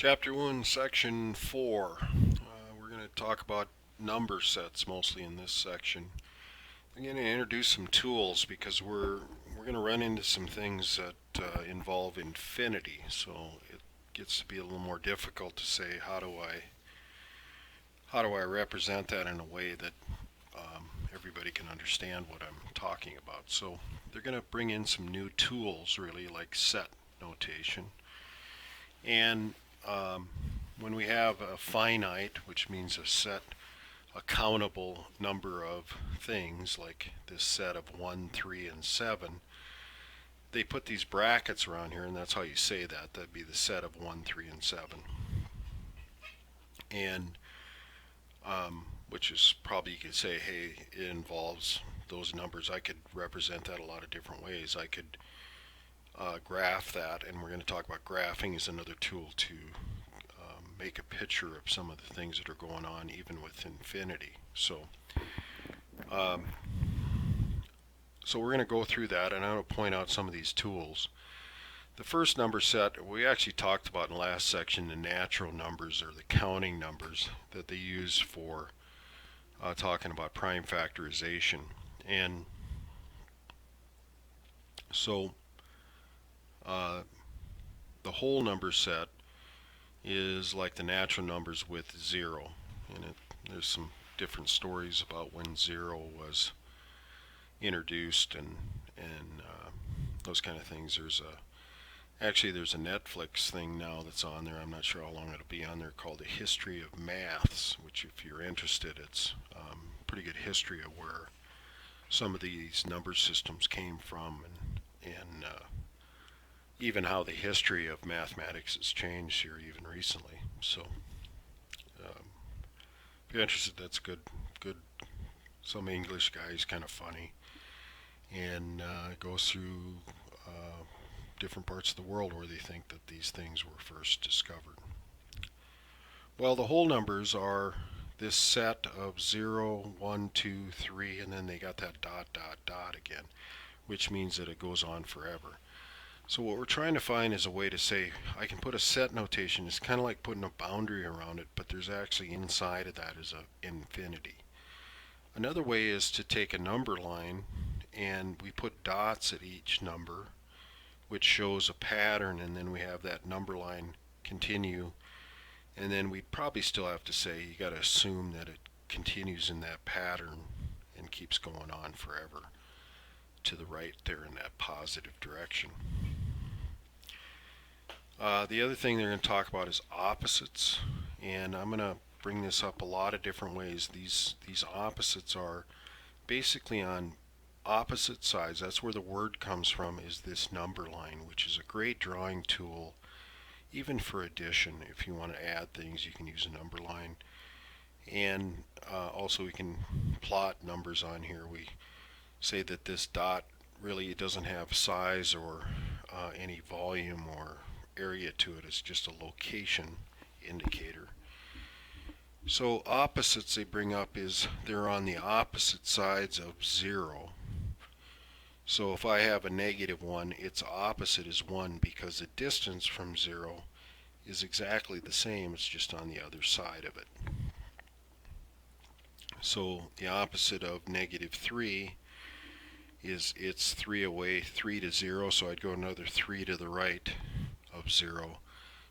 Chapter 1, Section 4. We're going to talk about number sets mostly in this section. I'm going to introduce some tools because we're going to run into some things that involve infinity. So it gets to be a little more difficult to say how do I represent that in a way that everybody can understand what I'm talking about. So they're going to bring in some new tools, really, like set notation. And when we have a finite, which means a countable number of things, like this set of 1, 3, and 7, they put these brackets around here, and that's how you say that. That'd be the set of 1, 3, and 7. And which is probably, you could say, hey, it involves those numbers. I could represent that a lot of different ways. I could graph that, and we're going to talk about graphing as another tool to make a picture of some of the things that are going on even with infinity. Um, so we're going to go through that, and I'm going to point out some of these tools. The first number set we actually talked about in the last section, the natural numbers or the counting numbers that they use for talking about prime factorization. And so uh, the whole number set is like the natural numbers with zero. And there's some different stories about when zero was introduced and those kind of things. There's a Netflix thing now that's on there. I'm not sure how long it'll be on there, called The History of Maths, which, if you're interested, it's pretty good history of where some of these number systems came from, and even how the history of mathematics has changed here even recently. So um, if you're interested, that's good. Good. Some English guy is kind of funny, and goes through different parts of the world where they think that these things were first discovered. Well, the whole numbers are this set of 0, 1, 2, 3, and then they got that dot, dot, dot again, which means that it goes on forever. So what we're trying to find is a way to say, I can put a set notation. It's kind of like putting a boundary around it, but there's actually inside of that is a infinity. Another way is to take a number line and we put dots at each number, which shows a pattern, and then we have that number line continue. And then we'd probably still have to say you got to assume that it continues in that pattern and keeps going on forever to the right there in that positive direction. The other thing they're going to talk about is opposites, and I'm going to bring this up a lot of different ways. These opposites are basically on opposite sides. That's where the word comes from, is this number line, which is a great drawing tool even for addition. If you want to add things, you can use a number line. And also we can plot numbers on here. We say that this dot really, it doesn't have size or any volume or area to it. It's just a location indicator. So opposites they bring up is they're on the opposite sides of 0. So if I have a negative 1, its opposite is 1 because the distance from 0 is exactly the same. It's just on the other side of it. So the opposite of negative 3 is it's 3 away, 3 to 0, so I'd go another 3 to the right of 0.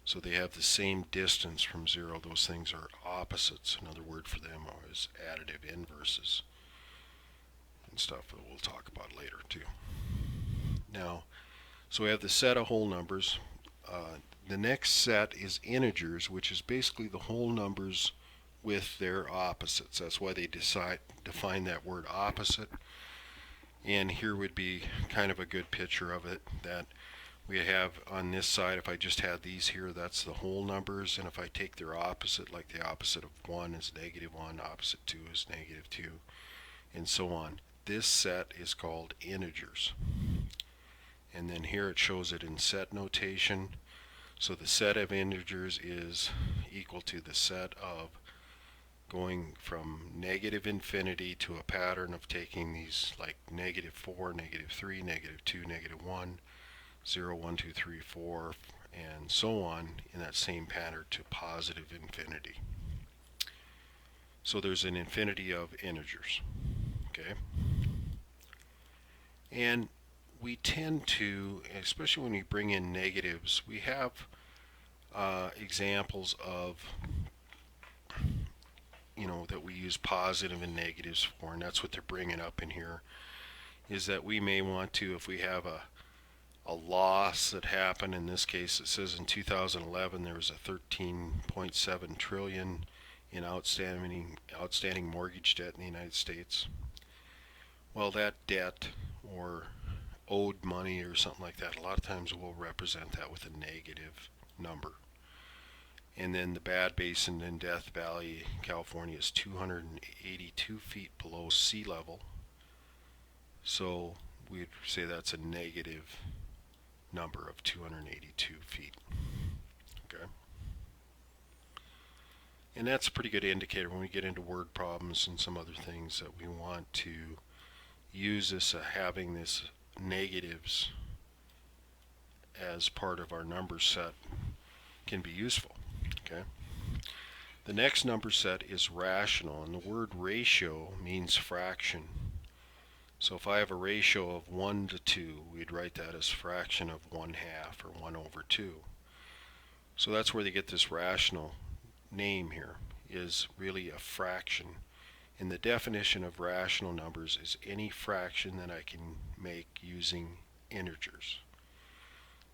So they have the same distance from 0. Those things are opposites. Another word for them is additive inverses and stuff that we'll talk about later too. Now, so we have the set of whole numbers. The next set is integers, which is basically the whole numbers with their opposites. That's why they define that word opposite. And here would be kind of a good picture of it, that we have on this side, if I just had these here, that's the whole numbers. And if I take their opposite, like the opposite of 1 is negative 1, opposite 2 is negative 2, and so on. This set is called integers. And then here it shows it in set notation. So the set of integers is equal to the set of going from negative infinity to a pattern of taking these like negative 4, negative 3, negative 2, negative 1, 0, 1, 2, 3, 4, and so on in that same pattern to positive infinity. So there's an infinity of integers. Okay? And we tend to, especially when we bring in negatives, we have examples of, that we use positive and negatives for, and that's what they're bringing up in here, is that we may want to, if we have a loss that happened, in this case it says in 2011 there was a 13.7 trillion in outstanding mortgage debt in the United States. Well, that debt or owed money or something like that, a lot of times we'll represent that with a negative number. And then the Bad Basin in Death Valley, California is 282 feet below sea level. So we'd say that's a negative number of 282 feet. Okay. And that's a pretty good indicator when we get into word problems and some other things that we want to use this, having this negatives as part of our number set can be useful. Okay. The next number set is rational, and the word ratio means fraction. So if I have a ratio of 1 to 2, we'd write that as fraction of 1/2 or 1 over 2. So that's where they get this rational name here, is really a fraction. And the definition of rational numbers is any fraction that I can make using integers.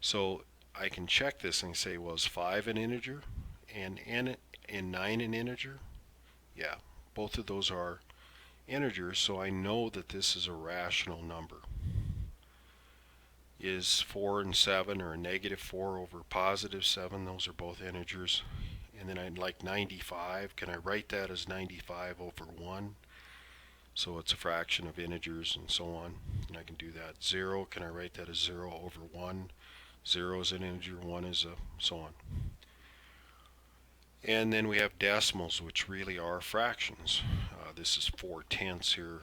So I can check this and say, well, is 5 an integer and 9 an integer? Yeah, both of those are integers, so I know that this is a rational number. Is 4 and 7, or a negative 4 over positive 7, those are both integers. And then I'd like 95, can I write that as 95 over 1? So it's a fraction of integers and so on. And I can do that. 0, can I write that as 0 over 1? 0 is an integer, 1 is a, so on. And then we have decimals, which really are fractions. This is 4/10 here,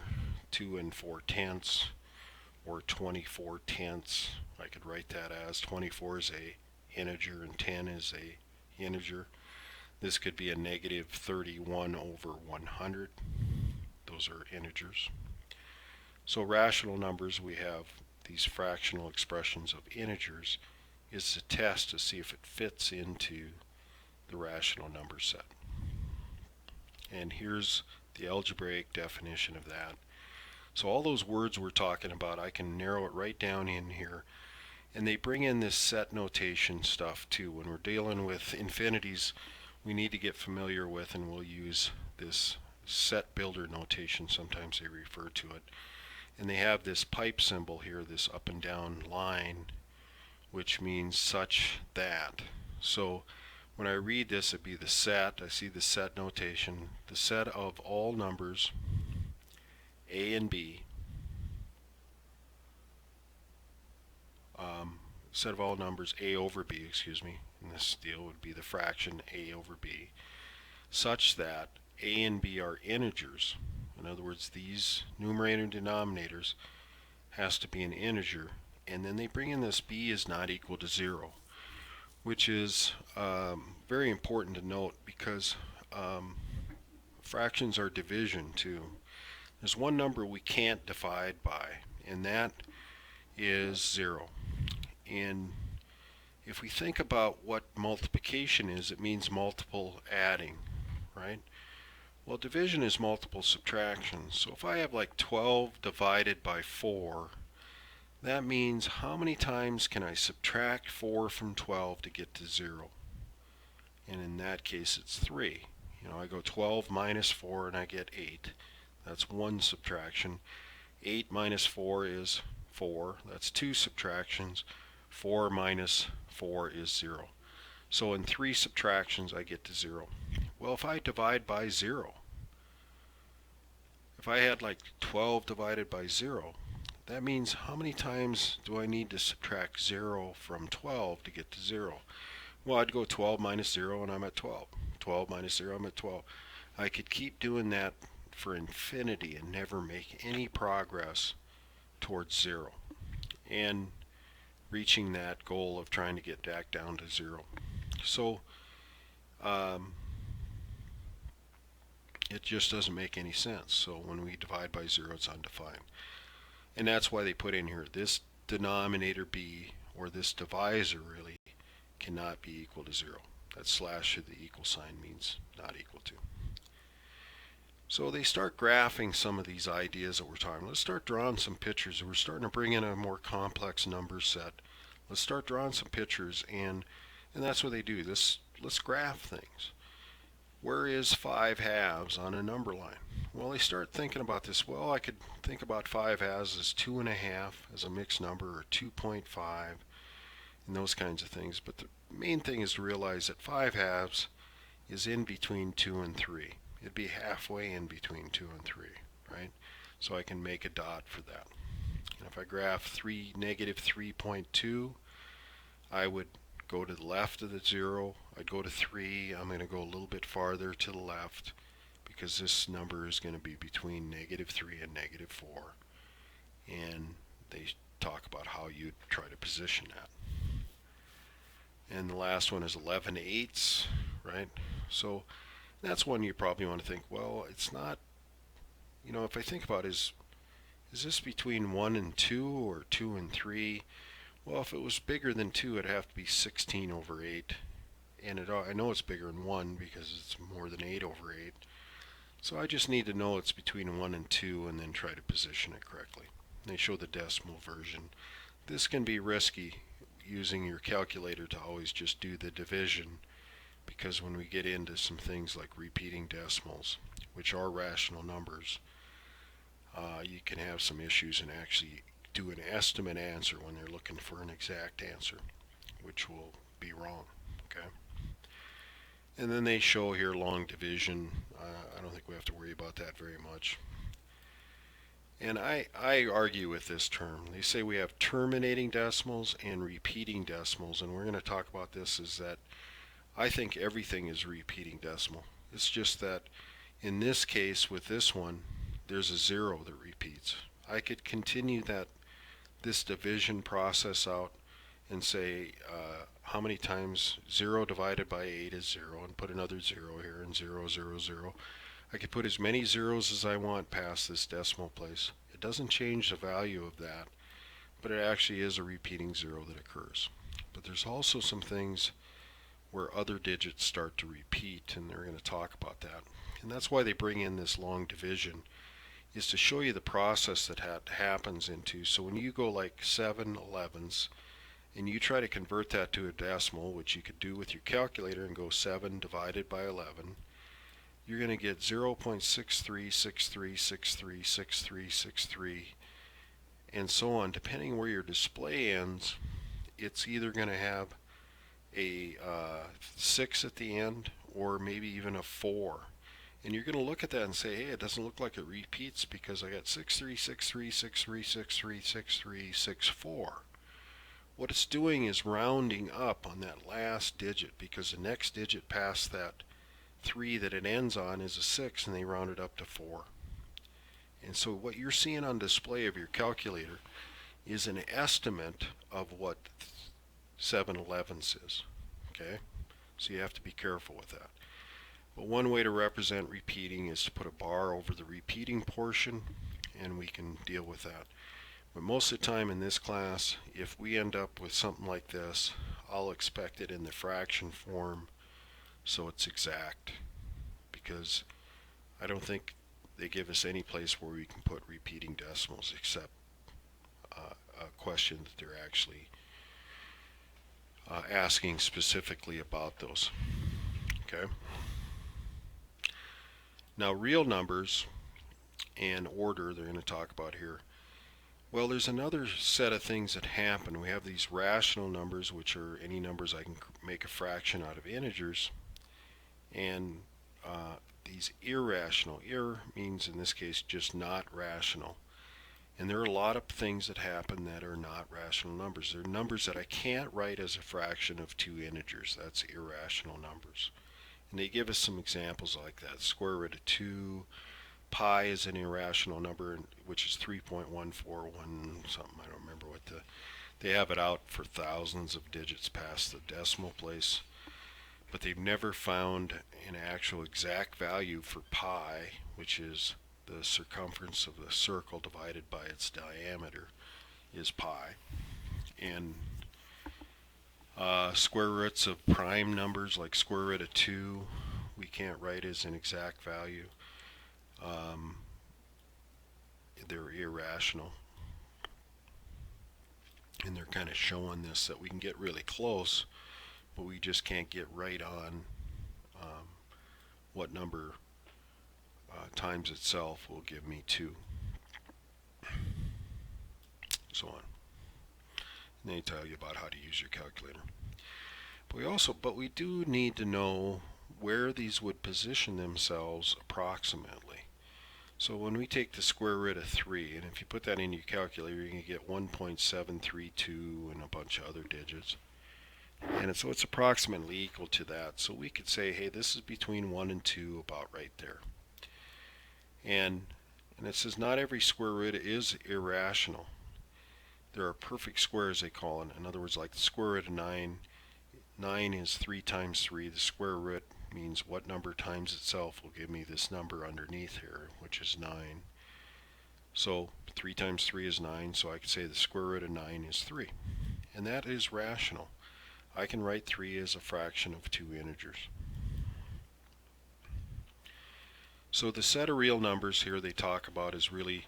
2 and 4/10, or 24/10. I could write that as 24 is a integer and 10 is a integer. This could be a negative 31 over 100. Those are integers. So rational numbers, we have these fractional expressions of integers, is a test to see if it fits into the rational number set. And here's the algebraic definition of that. So all those words we're talking about, I can narrow it right down in here. And they bring in this set notation stuff too. When we're dealing with infinities, we need to get familiar with, and we'll use this set builder notation, sometimes they refer to it. And they have this pipe symbol here, this up and down line, which means such that. So when I read this, it'd be the set. I see the set notation. The set of all numbers A and B. Set of all numbers A over B, excuse me. In this deal would be the fraction A over B, such that A and B are integers. In other words, these numerator and denominators has to be an integer. And then they bring in this B is not equal to 0, which is very important to note, because fractions are division too. There's one number we can't divide by, and that is 0. And if we think about what multiplication is, it means multiple adding, right? Well, division is multiple subtraction. So if I have like 12 divided by 4, that means how many times can I subtract 4 from 12 to get to 0? And in that case, it's 3. I go 12 minus 4 and I get 8. That's one subtraction. 8 minus 4 is 4. That's two subtractions. 4 minus 4 is 0. So in 3 subtractions, I get to 0. Well, if I divide by 0, if I had like 12 divided by 0, that means how many times do I need to subtract 0 from 12 to get to 0? Well, I'd go 12 minus 0 and I'm at 12. 12 minus 0, I'm at 12. I could keep doing that for infinity and never make any progress towards 0. And reaching that goal of trying to get back down to 0. So it just doesn't make any sense. So when we divide by 0, it's undefined. And that's why they put in here, this denominator b, or this divisor really, cannot be equal to 0. That slash of the equal sign means not equal to. So they start graphing some of these ideas that we're talking about. Let's start drawing some pictures. We're starting to bring in a more complex number set. Let's start drawing some pictures, and that's what they do. Let's graph things. Where is 5 halves on a number line? Well, they start thinking about this. Well, I could think about 5 halves as 2.5 as a mixed number, or 2.5, and those kinds of things. But the main thing is to realize that 5 halves is in between 2 and 3. It'd be halfway in between 2 and 3, right? So I can make a dot for that. And if I graph negative 3.2, I would go to the left of the 0. I'd go to 3. I'm going to go a little bit farther to the left because this number is going to be between negative 3 and negative 4. And they talk about how you'd try to position that. And the last one is 11/8, right? So that's one you probably want to think, well, it's not, if I think about it, is this between 1 and 2 or 2 and 3? Well, if it was bigger than 2, it'd have to be 16/8. And I know it's bigger than 1 because it's more than 8/8. So I just need to know it's between 1 and 2 and then try to position it correctly. And they show the decimal version. This can be risky using your calculator to always just do the division, because when we get into some things like repeating decimals, which are rational numbers, you can have some issues and actually do an estimate answer when they're looking for an exact answer, which will be wrong. Okay. And then they show here long division. I don't think we have to worry about that very much. And I argue with this term. They say we have terminating decimals and repeating decimals, and we're going to talk about this, is that I think everything is repeating decimal. It's just that in this case with this one, there's a 0 that repeats. I could continue this division process out and say how many times 0 divided by 8 is 0, and put another 0 here, and 0, 0, 0. I could put as many zeros as I want past this decimal place. It doesn't change the value of that, but it actually is a repeating 0 that occurs. But there's also some things where other digits start to repeat, and they're going to talk about that. And that's why they bring in this long division, is to show you the process that happens into. So when you go like 7/11s, and you try to convert that to a decimal, which you could do with your calculator and go 7 divided by 11, you're going to get 0.6363636363, and so on. Depending where your display ends, it's either going to have a 6 at the end, or maybe even a 4. And you're going to look at that and say, hey, it doesn't look like it repeats because I got 636363636364. What it's doing is rounding up on that last digit, because the next digit past that 3 that it ends on is a 6, and they round it up to 4. And so what you're seeing on display of your calculator is an estimate of what 7/11s is. Okay? So you have to be careful with that. But one way to represent repeating is to put a bar over the repeating portion, and we can deal with that. But most of the time in this class, if we end up with something like this, I'll expect it in the fraction form so it's exact, because I don't think they give us any place where we can put repeating decimals except a question that they're actually asking specifically about those. Okay. Now real numbers and order they're going to talk about here. Well, there's another set of things that happen. We have these rational numbers, which are any numbers I can make a fraction out of integers, and these irrational. Ir means in this case just not rational. And there are a lot of things that happen that are not rational numbers. They're numbers that I can't write as a fraction of 2 integers. That's irrational numbers. And they give us some examples like that. Square root of 2. Pi is an irrational number, which is 3.141 something. I don't remember what the They have it out for thousands of digits past the decimal place, but they've never found an actual exact value for pi, which is the circumference of the circle divided by its diameter, is pi. And square roots of prime numbers, like square root of 2, we can't write as an exact value. They're irrational. And they're kind of showing this, that we can get really close, but we just can't get right on what number times itself will give me 2. So on. And they tell you about how to use your calculator. But we do need to know where these would position themselves approximately. So when we take the square root of 3, and if you put that in your calculator, you can get 1.732 and a bunch of other digits. And so it's approximately equal to that. So we could say, hey, this is between 1 and 2, about right there. And it says not every square root is irrational. There are perfect squares, they call it. In other words, like the square root of 9. 9 is 3 times 3. The square root means what number times itself will give me this number underneath here, which is 9. So 3 times 3 is 9, so I could say the square root of 9 is 3. And that is rational. I can write 3 as a fraction of 2 integers. So the set of real numbers here they talk about is really,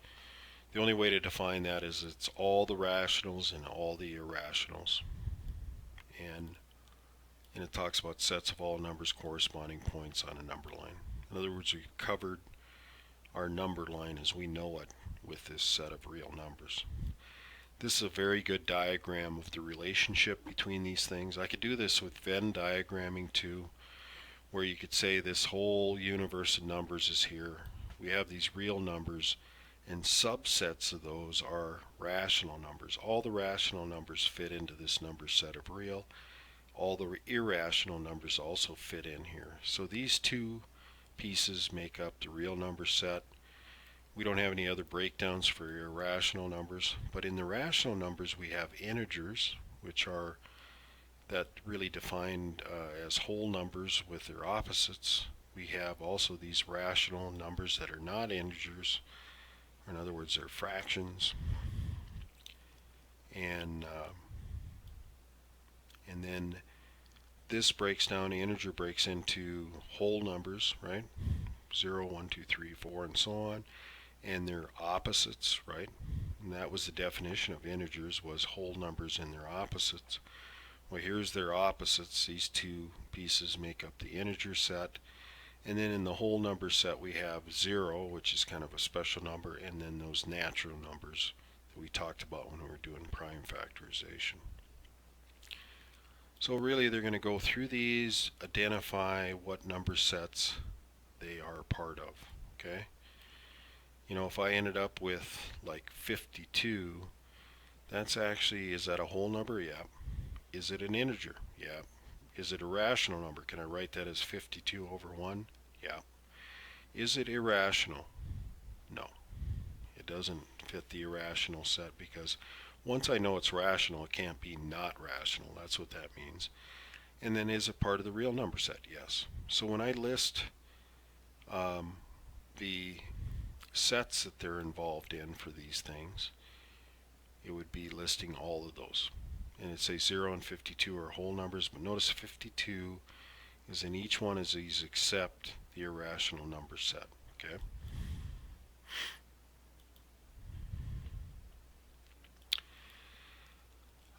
the only way to define that is it's all the rationals and all the irrationals. And it talks about sets of all numbers corresponding points on a number line. In other words, we covered our number line as we know it with this set of real numbers. This is a very good diagram of the relationship between these things. I could do this with Venn diagramming too, where you could say this whole universe of numbers is here. We have these real numbers, and subsets of those are rational numbers. All the rational numbers fit into this number set of real. All the irrational numbers also fit in here. So these two pieces make up the real number set. We don't have any other breakdowns for irrational numbers, but in the rational numbers we have integers, which are that really defined as whole numbers with their opposites. We have also these rational numbers that are not integers, or in other words, they're fractions. And then this breaks down, the integer breaks into whole numbers, right? 0, 1, 2, 3, 4, and so on. And their opposites, right? And that was the definition of integers, was whole numbers and their opposites. Well, here's their opposites. These two pieces make up the integer set. And then in the whole number set we have 0, which is kind of a special number, and then those natural numbers that we talked about when we were doing prime factorization. So really they're going to go through these, identify what number sets they are part of. Okay? You know, if I ended up with like 52, that's actually, is that a whole number? Yeah. Is it an integer? Yeah. Is it a rational number? Can I write that as 52 over 1? Yeah. Is it irrational? No. It doesn't fit the irrational set, because once I know it's rational, it can't be not rational. That's what that means. And then is it part of the real number set? Yes. So when I list the sets that they're involved in for these things, it would be listing all of those. And it'd say 0 and 52 are whole numbers, but notice 52 is in each one of these except the irrational number set. Okay?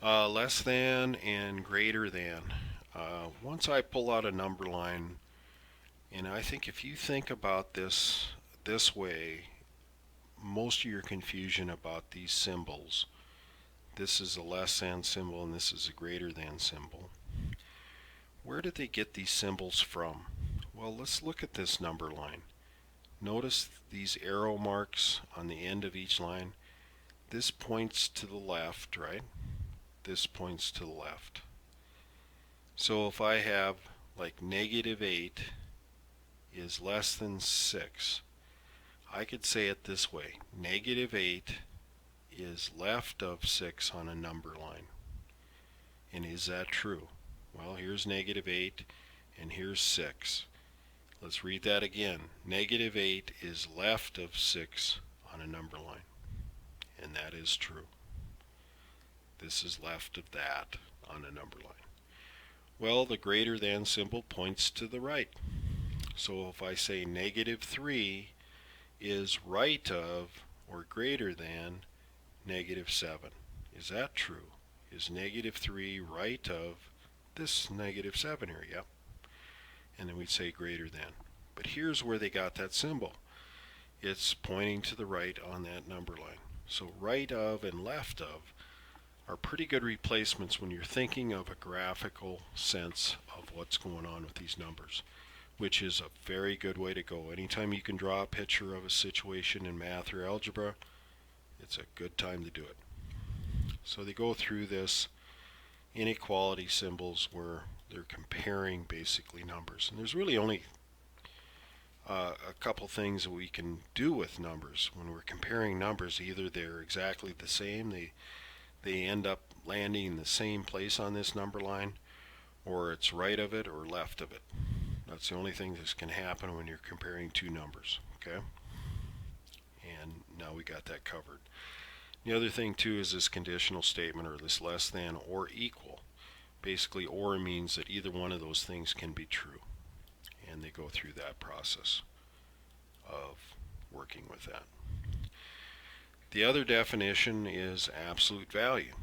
Less than and greater than. Once I pull out a number line, and I think if you think about this way, most of your confusion about these symbols, this is a less than symbol and this is a greater than symbol. Where did they get these symbols from? Well, let's look at this number line. Notice these arrow marks on the end of each line. This points to the left, right? This points to the left. So if I have like -8 is less than 6, I could say it this way. -8 is left of 6 on a number line. And is that true? Well, here's negative 8 and here's 6. Let's read that again. Negative 8 is left of 6 on a number line. And that is true. This is left of that on a number line. Well, the greater than symbol points to the right. So if I say negative 3 is right of or greater than negative 7. Is that true? Is negative 3 right of this negative 7 here? Yep. And then we'd say greater than. But here's where they got that symbol. It's pointing to the right on that number line. So right of and left of are pretty good replacements when you're thinking of a graphical sense of what's going on with these numbers, which is a very good way to go. Anytime you can draw a picture of a situation in math or algebra, it's a good time to do it. So they go through this inequality symbols where they're comparing basically numbers. And there's really only a couple things that we can do with numbers when we're comparing numbers. Either they're exactly the same, they end up landing in the same place on this number line, or it's right of it or left of it. That's the only thing that can happen when you're comparing two numbers. Okay? And now we got that covered. The other thing too is this conditional statement, or this less than or equal. Basically, or means that either one of those things can be true. And they go through that process of working with that. The other definition is absolute value.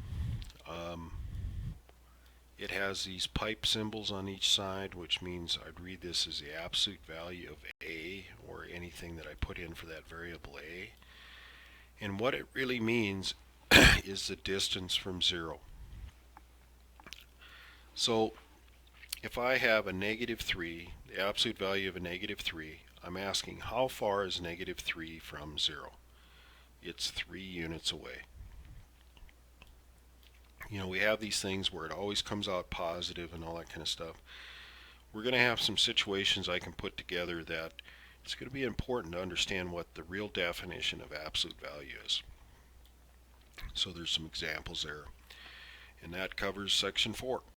It has these pipe symbols on each side, which means I'd read this as the absolute value of A, or anything that I put in for that variable A. And what it really means is the distance from 0. So if I have a negative 3, the absolute value of a negative 3, I'm asking how far is negative 3 from 0? It's 3 units away. You know, we have these things where it always comes out positive and all that kind of stuff. We're going to have some situations I can put together that it's going to be important to understand what the real definition of absolute value is. So there's some examples there. And that covers section 4.